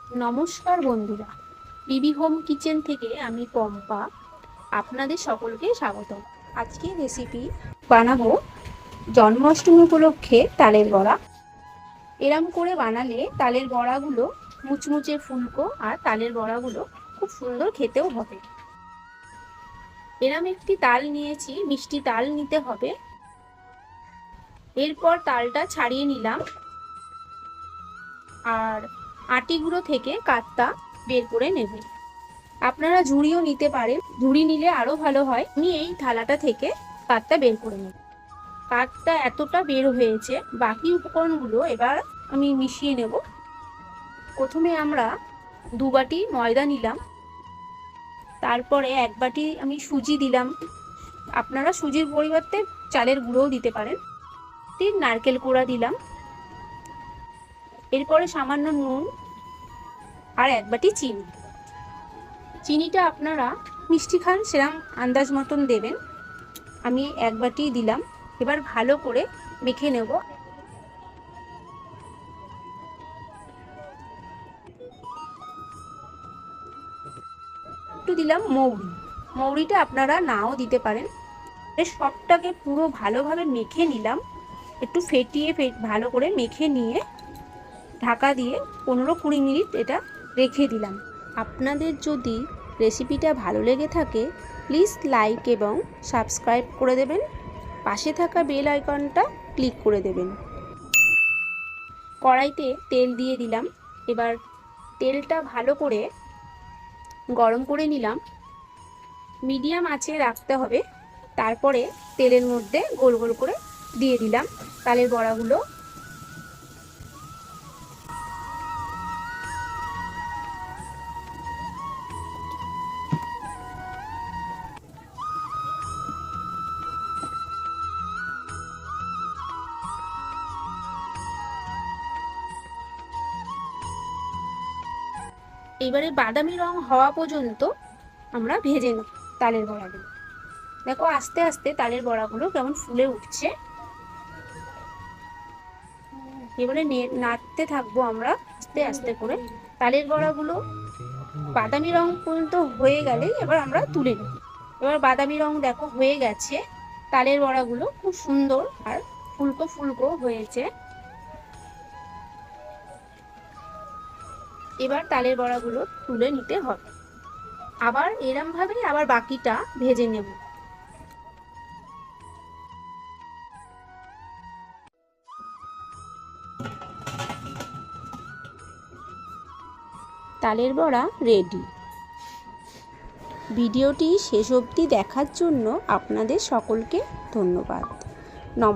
নমস্কার বন্ধুরা, BB home kitchen থেকে আমি পম্পা আপনাদের সকলকে স্বাগত। আজকে রেসিপি বানাবো জন্মাষ্টমী উপলক্ষে তালের বড়া। এরম করে বানালে তালের বড়াগুলো মুচমুচে ফুলকো আর তালের বড়াগুলো খুব সুন্দর খেতেও হবে। এরম একটি তাল নিয়েছি, মিষ্টি তাল নিতে হবে। এরপর তালটা ছাড়িয়ে নিলাম আর আটি গুঁড়ো থেকে কাঠটা বের করে নেব। আপনারা ঝুড়িও নিতে পারেন, ঝুড়ি নিলে আরো ভালো হয়। আমি এই থালাটা থেকে কাঠটা বের করে নেব। কাঠটা এতটা বের হয়েছে, বাকি উপকরণগুলো এবার আমি মিশিয়ে নেব। প্রথমে আমরা 2 বাটি ময়দা নিলাম, তারপরে 1 বাটি আমি সুজি দিলাম। আপনারা সুজির পরিবর্তে চালের গুঁড়োও দিতে পারেন। 3 নারকেল কোড়া দিলাম, এরপরে সামান্য নুন আর 1 বাটি চিনি। চিনিটা আপনারা মিষ্টি খান সেরকম আন্দাজ মতন দেবেন। আমি 1 বাটি দিলাম। এবার ভালো করে মেখে নেব। একটু দিলাম মৌরি, মৌরিটা আপনারা নাও দিতে পারেন। সবটাকে পুরো ভালোভাবে মেখে নিলাম। একটু ফেটিয়ে ভালো করে মেখে নিয়ে ঢাকা দিয়ে 15-20 মিনিট এটা রেখে দিলাম। আপনাদের যদি রেসিপিটা ভালো লেগে থাকে প্লিজ লাইক এবং সাবস্ক্রাইব করে দেবেন। পাশে থাকা বেল আইকনটা ক্লিক করে দেবেন। কড়াইতে তেল দিয়ে দিলাম। এবার তেলটা ভালো করে গরম করে নিলাম। মিডিয়াম আঁচে রাখতে হবে। তারপরে তেলের মধ্যে গোল গোল করে দিয়ে দিলাম তালের বড়াগুলো। এবারে বাদামি রং হওয়া পর্যন্ত আমরা ভেজে নেব তালের বড়াগুলো। দেখো আস্তে আস্তে তালের বড়াগুলো কেমন ফুলে উঠছে। এবারে নাড়তে থাকবো আমরা আস্তে আস্তে করে। তালের বড়াগুলো বাদামি রং পর্যন্ত হয়ে গেলেই এবার আমরা তুলে নেব। এবার বাদামি রং দেখো হয়ে গেছে। তালের বড়াগুলো খুব সুন্দর আর ফুলকো ফুলকো হয়েছে। এবার তালের বড়াগুলো তুলে নিতে হবে। আবার এরম ভাবে আবার বাকিটা ভেজে নেব। তালের বড়া রেডি। ভিডিওটি শেষ অবধি দেখার জন্য আপনাদের সকলকে ধন্যবাদ। নমস্কার।